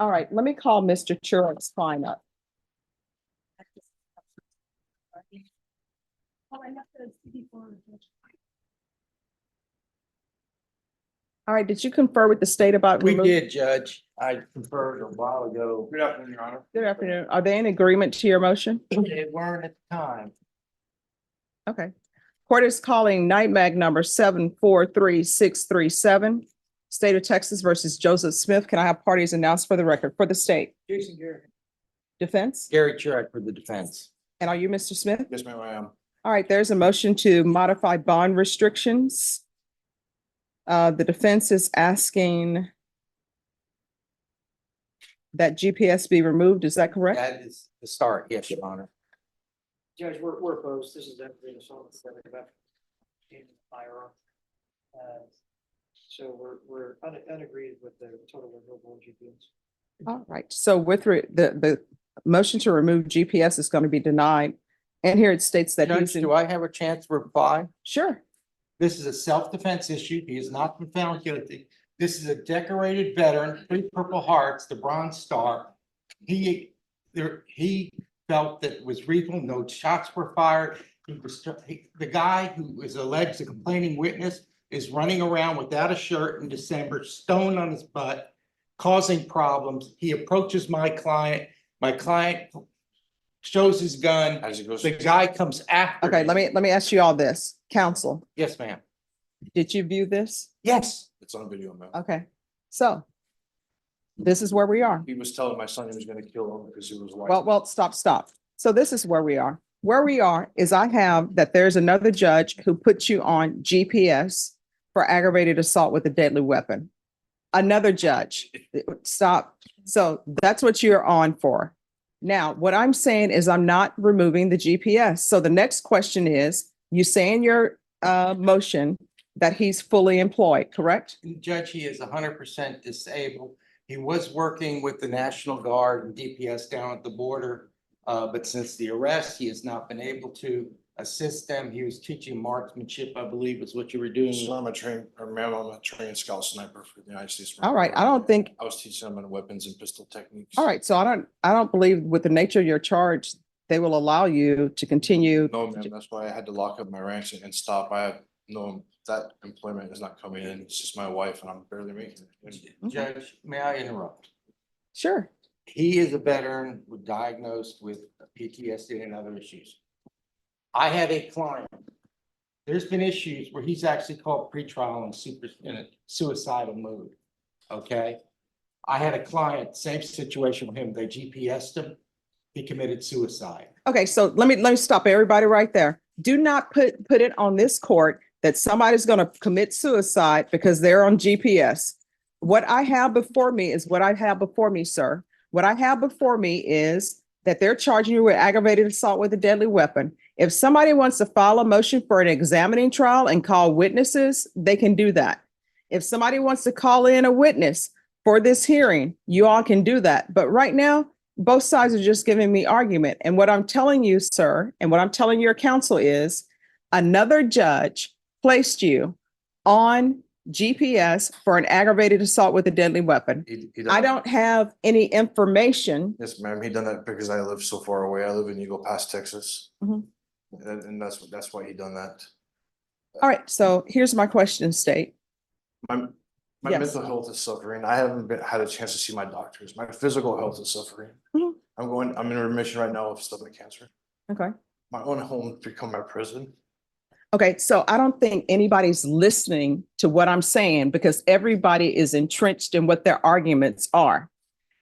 All right, let me call Mr. Church's fine up. All right, did you confer with the state about? We did, Judge. I conferred a while ago. Good afternoon, Your Honor. Good afternoon. Are they in agreement to your motion? They weren't at the time. Okay. Court is calling NIMAG number 743637, State of Texas versus Joseph Smith. Can I have parties announced for the record for the state? Jason Gary. Defense? Gary Church for the defense. And are you Mr. Smith? Yes, ma'am, I am. All right, there's a motion to modify bond restrictions. The defense is asking that GPS be removed. Is that correct? That is the start, yes, Your Honor. Judge, we're opposed. This is everything assault about firearm. So we're unagreed with the total removal of GPS. All right, so with the motion to remove GPS is going to be denied. And here it states that Judge, do I have a chance to reply? Sure. This is a self-defense issue. He has not been found guilty. This is a decorated veteran, 3 Purple Hearts, the Bronze Star. He felt that it was reasonable. No shots were fired. The guy who is alleged the complaining witness is running around without a shirt in December, stone on his butt, causing problems. He approaches my client. My client shows his gun. As he goes. The guy comes after. Okay, him. let me ask you all this. Counsel, Yes, ma'am. did you view this? Yes. It's on video, ma'am. Okay, so this is where we are. He was telling my son he was gonna kill him because he was white. Well, stop. So this is where we are. Where we are is I have that there's another judge who puts you on GPS for aggravated assault with a deadly weapon. Another judge, stop. So that's what you're on for. Now, what I'm saying is I'm not removing the GPS. So the next question is, you say in your motion that he's fully employed, correct? Judge, he is 100% disabled. He was working with the National Guard and DPS down at the border. But since the arrest, he has not been able to assist them. He was teaching marksmanship, I believe is what you were doing. So I'm a trained scout sniper for the United States. All right, I don't think, I was teaching them on weapons and pistol techniques. all right, so I don't believe with the nature of your charge, they will allow you to continue. No, ma'am, that's why I had to lock up my ranks and stop. I have no, that employment is not coming in. It's just my wife and I'm barely making it. Judge, may I interrupt? Sure. He is a veteran who diagnosed with PTSD and other issues. I had a client. There's been issues where he's actually called pretrial and in a suicidal mode. Okay. I had a client, same situation with him. They GPSed him. He committed suicide. Okay, so let me stop everybody right there. Do not put it on this court that somebody's going to commit suicide because they're on GPS. What I have before me is what I have before me, sir. What I have before me is that they're charging you with aggravated assault with a deadly weapon. If somebody wants to file a motion for an examining trial and call witnesses, they can do that. If somebody wants to call in a witness for this hearing, you all can do that. But right now, both sides are just giving me argument. And what I'm telling you, sir, and what I'm telling your counsel is another judge placed you on GPS for an aggravated assault with a deadly weapon. He I done- don't have any information. Yes, ma'am. He done that because I live so far away. I live in Eagle Pass, Texas. Mhm. And that's why he done that. All right, so here's my question, State. My Yes. mental health is suffering. I haven't had a chance to see my doctors. My physical health is suffering. Mhm. I'm in remission right now of stomach cancer. Okay. My own home become my prison. Okay, so I don't think anybody's listening to what I'm saying because everybody is entrenched in what their arguments are.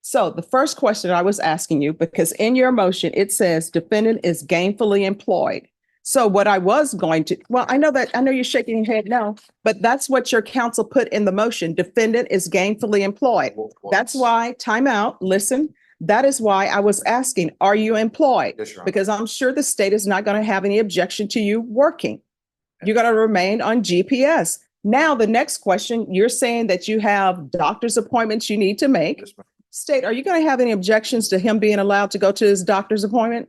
So the first question I was asking you, because in your motion, it says defendant is gainfully employed. So what I was going to, well, I know you're shaking your head no, but that's what your counsel put in the motion. Defendant is gainfully employed. That's why, time out, listen. That is why I was asking, are you employed? Yes, Your Honor. Because I'm sure the state is not going to have any objection to you working. You're going to remain on GPS. Now, the next question, you're saying that you have doctor's appointments you need to make. Yes, ma'am. State, are you going to have any objections to him being allowed to go to his doctor's appointment?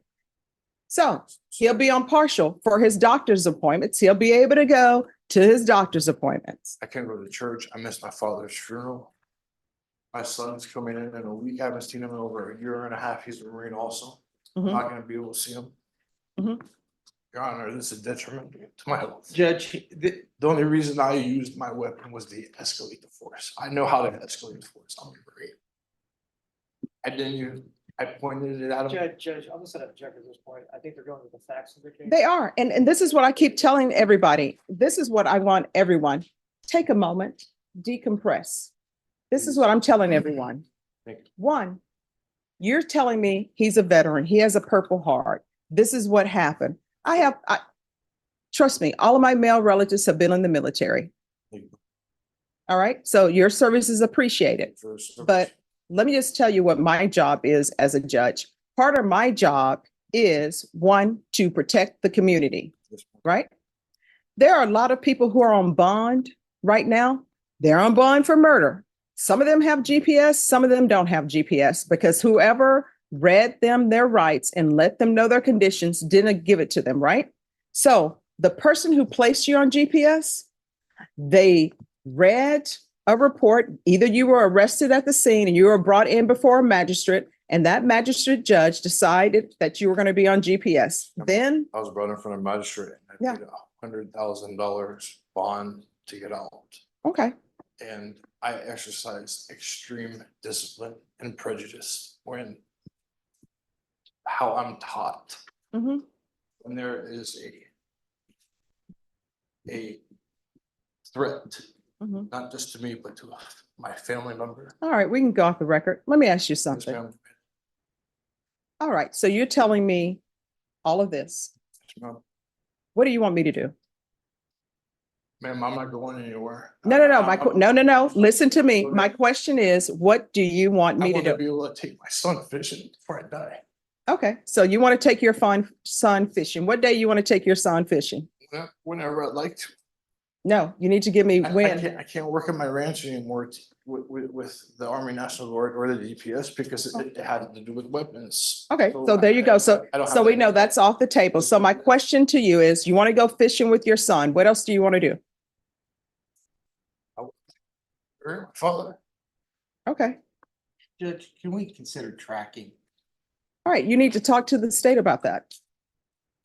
So he'll be on partial for his doctor's appointments. He'll be able to go to his doctor's appointments. I can't go to church. I missed my father's funeral. My son's coming in a week. I haven't seen him in over a year and a half. He's a Marine also. I'm Mhm. not gonna be able to see him. Mhm. Your Honor, this is detriment to my health. Judge, The only reason I used my weapon was to escalate the force. I know how to escalate the force. I'm a Marine. I didn't use, I pointed it at him. Judge, I'm gonna set up check at this point. I think they're going with the facts of the case. They are. And this is what I keep telling everybody. This is what I want everyone. Take a moment, decompress. This is what I'm telling everyone. Thank you. One, you're telling me he's a veteran. He has a Purple Heart. This is what happened. Trust me, all of my male relatives have been in the military. Thank you All right. So your service is appreciated. for service. But let me just tell you what my job is as a judge. Part of my job is, one, to protect the community, Yes, ma'am. right? There are a lot of people who are on bond right now. They're on bond for murder. Some of them have GPS, some of them don't have GPS, because whoever read them their rights and let them know their conditions didn't give it to them, right? So the person who placed you on GPS, they read a report. Either you were arrested at the scene and you were brought in before a magistrate, and that magistrate judge decided that you were going to be on GPS. Yep. Then, I was brought in front of a magistrate and Yeah. I paid $100,000 bond to get out. okay, And I exercised extreme discipline and prejudice when how I'm taught. mhm. When there is a threat, Mhm. not just to me, but to my family member. All right, we can go off the record. Let me ask you Yes, something. ma'am. All right, so you're telling me all of this. Yes, ma'am. What do you want me to do? Ma'am, I'm not going anywhere. No. No. Listen to me. My question is, what do you want I me to want to do? be able to take my son fishing before I die. Okay, so you want to take your son fishing. What day you want to take your son fishing? Whenever I'd like to. No, you need to give me I when. can't work at my ranch anymore with the Army National Guard or the DPS because it had to do with weapons. Okay, so there you go. So, I don't have so we that know anymore. that's off the table. So my question to you is, you want to go fishing with your son. What else do you want to do? My father. Okay, Judge, can we consider tracking? all right, you need to talk to the state about that.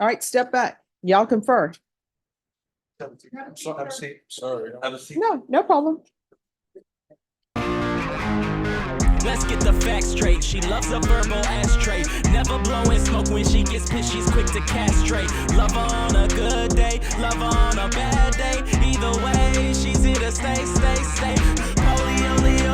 All right, step back. Y'all confer. I'm sorry. Have a seat. No problem. Let's get the facts straight. She loves a verbal ashtray. Never blowing smoke when she gets pissed. She's quick to castrate. Love her on a good day, love her on a bad day. Either way, she's here to stay. Polly only